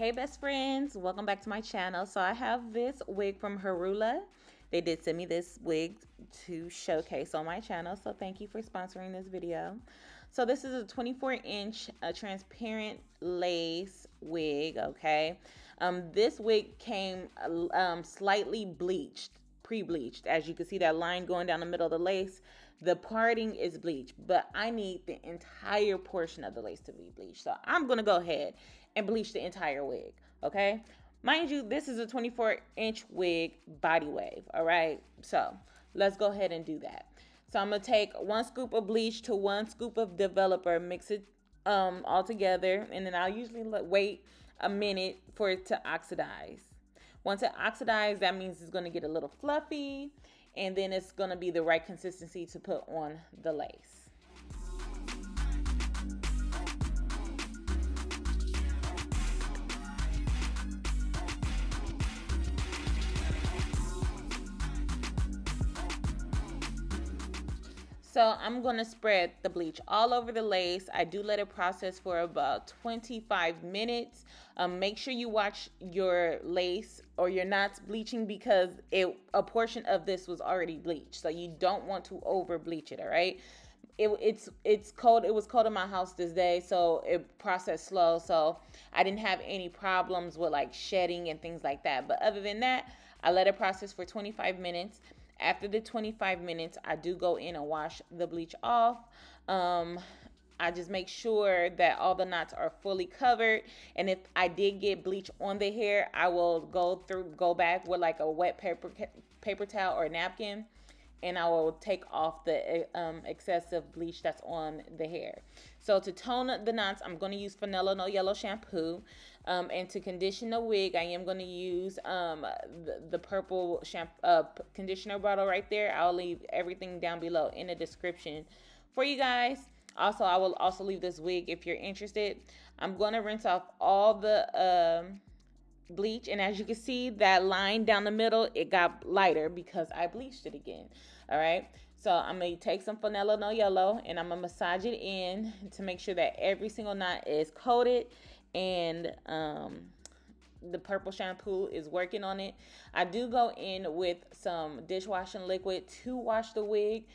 Hey best friends, welcome back to my channel. So I have this wig from Hurela. They did send me this wig to showcase on my channel, so thank you for sponsoring this video. So this is a 24-inch transparent lace wig, okay? This wig came slightly bleached, pre-bleached. As you can see that line going down the middle of the lace, the parting is bleached, but I need the entire portion of the lace to be bleached. So I'm gonna go ahead and bleach the entire wig, okay? Mind you, this is a 24-inch wig body wave, all right? So let's go ahead and do that. So I'm gonna take 1 scoop of bleach to 1 scoop of developer, mix it all together, and then I'll usually wait a minute for it to oxidize. Once it oxidizes, that means it's gonna get a little fluffy, and then it's gonna be the right consistency to put on the lace. So I'm going to spread the bleach all over the lace. I do let it process for about 25 minutes. Make sure you watch your lace or your knots bleaching because a portion of this was already bleached. So you don't want to over bleach it, all right? It's cold. It was cold in my house this day, so it processed slow. So I didn't have any problems with like shedding and things like that. But other than that, I let it process for 25 minutes. After the 25 minutes, I do go in and wash the bleach off. I just make sure that all the knots are fully covered. And if I did get bleach on the hair, I will go back with like a wet paper towel or napkin, and I will take off the excessive bleach that's on the hair. So to tone the knots, I'm going to use Vanilla No Yellow shampoo. And to condition the wig, I am going to use the purple conditioner bottle right there. I'll leave everything down below in the description for you guys. Also, I will also leave this wig if you're interested. I'm going to rinse off all the bleach, and as you can see, that line down the middle, it got lighter because I bleached it again. All right, so I'm gonna take some Vanilla No Yellow and I'm gonna massage it in to make sure that every single knot is coated and the purple shampoo is working on it. I do go in with some dishwashing liquid to wash the wig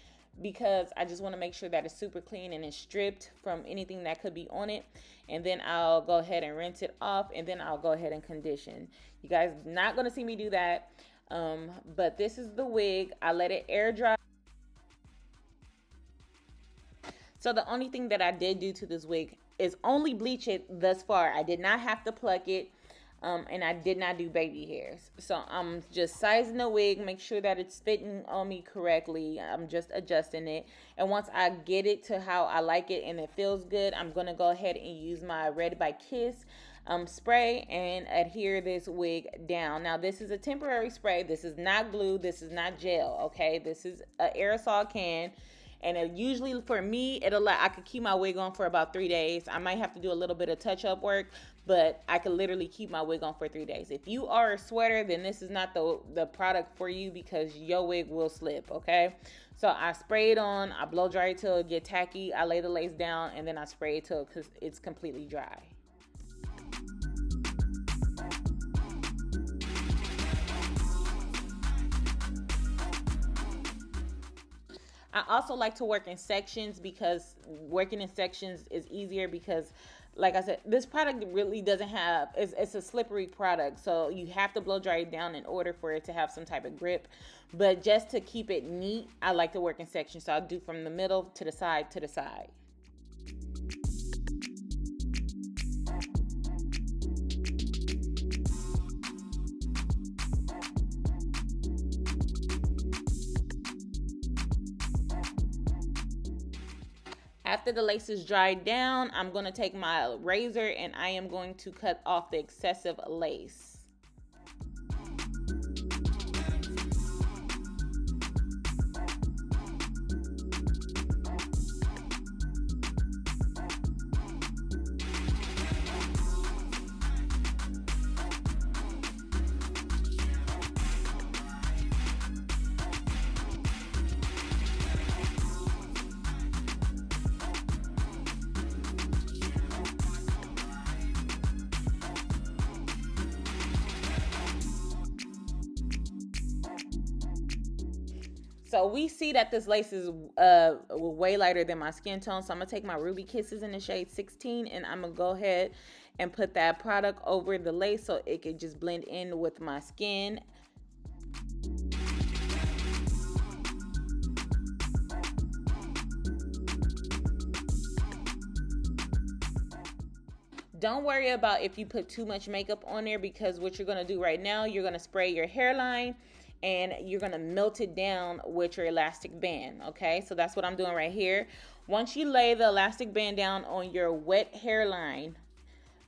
because I just want to make sure that it's super clean and it's stripped from anything that could be on it. And then I'll go ahead and rinse it off, and then I'll go ahead and condition. You guys not going to see me do that, but this is the wig. I let it air dry. So the only thing that I did do to this wig is only bleach it thus far. I did not have to pluck it. And I did not do baby hairs. So I'm just sizing the wig, make sure that it's fitting on me correctly. I'm just adjusting it. And once I get it to how I like it and it feels good, I'm going to go ahead and use my Red by Kiss spray and adhere this wig down. Now this is a temporary spray. This is not glue. This is not gel, okay? This is an aerosol can. And usually for me, I could keep my wig on for about 3 days. I might have to do a little bit of touch-up work, but I could literally keep my wig on for 3 days. If you are a sweater, then this is not the product for you because your wig will slip, okay? So I spray it on, I blow dry it till it get tacky, I lay the lace down, and then I spray it till it's completely dry. I also like to work in sections because working in sections is easier because, like I said, this product really doesn't have, it's a slippery product. So you have to blow dry it down in order for it to have some type of grip. But just to keep it neat, I like to work in sections. So I'll do from the middle to the side to the side. After the lace is dried down, I'm going to take my razor and I am going to cut off the excessive lace. So we see that this lace is way lighter than my skin tone. So I'm going to take my Ruby Kisses in the shade 16, and I'm going to go ahead and put that product over the lace so it could just blend in with my skin. Don't worry about if you put too much makeup on there, because what you're going to do right now, you're going to spray your hairline and you're going to melt it down with your elastic band. Okay, so that's what I'm doing right here. Once you lay the elastic band down on your wet hairline,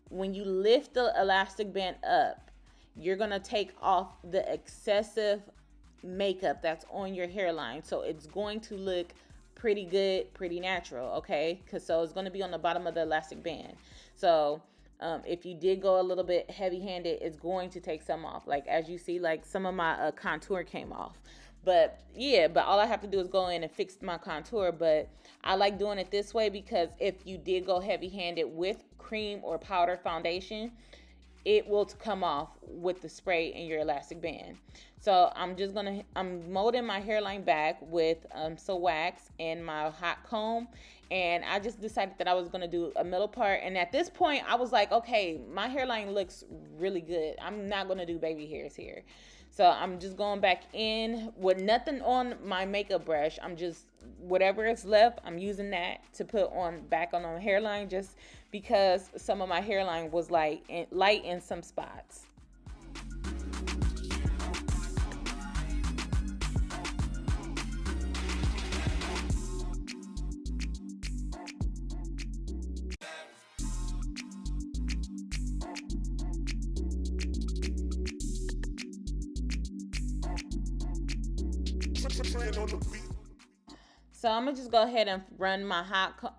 when you lift the elastic band up, you're going to take off the excessive makeup that's on your hairline. So it's going to look pretty good, pretty natural, okay? So it's going to be on the bottom of the elastic band. So if you did go a little bit heavy-handed, it's going to take some off. Like, as you see, like, some of my contour came off. But yeah, but all I have to do is go in and fix my contour. But I like doing it this way because if you did go heavy-handed with cream or powder foundation, it will come off with the spray in your elastic band. So I'm molding my hairline back with some wax and my hot comb. And I just decided that I was gonna do a middle part. And at this point, I was like, okay, my hairline looks really good. I'm not gonna do baby hairs here. So I'm just going back in with nothing on my makeup brush. I'm just, whatever is left, I'm using that to put back on the hairline, just because some of my hairline was light in some spots. So I'm gonna just go ahead and run my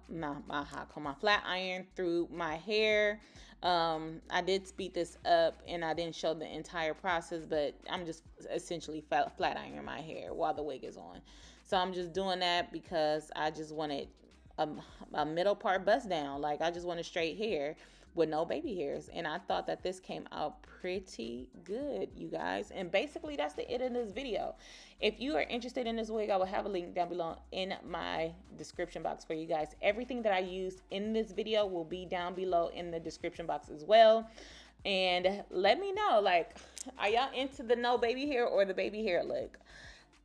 my flat iron through my hair. I did speed this up and I didn't show the entire process, but I'm just essentially flat ironing my hair while the wig is on. So I'm just doing that because I just wanted a middle part bust down. Like, I just wanted straight hair with no baby hairs, and I thought that this came out pretty good, you guys. And basically that's the end of this video. If you are interested in this wig, I will have a link down below in my description box for you guys. Everything that I used in this video will be down below in the description box as well. And let me know, like, are y'all into the no baby hair or the baby hair look?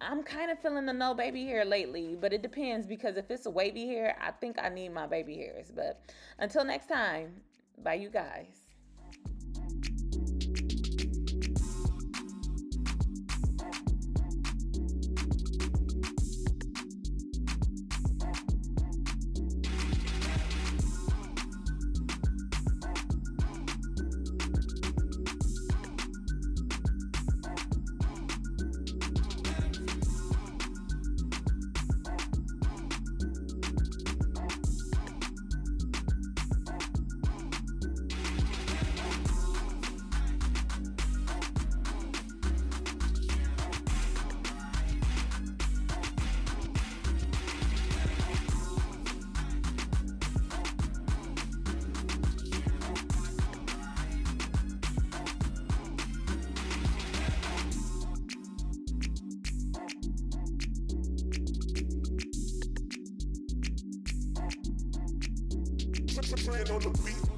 I'm kind of feeling the no baby hair lately, but it depends, because if it's a wavy hair, I think I need my baby hairs. But until next time, bye, you guys. Playing on the beat.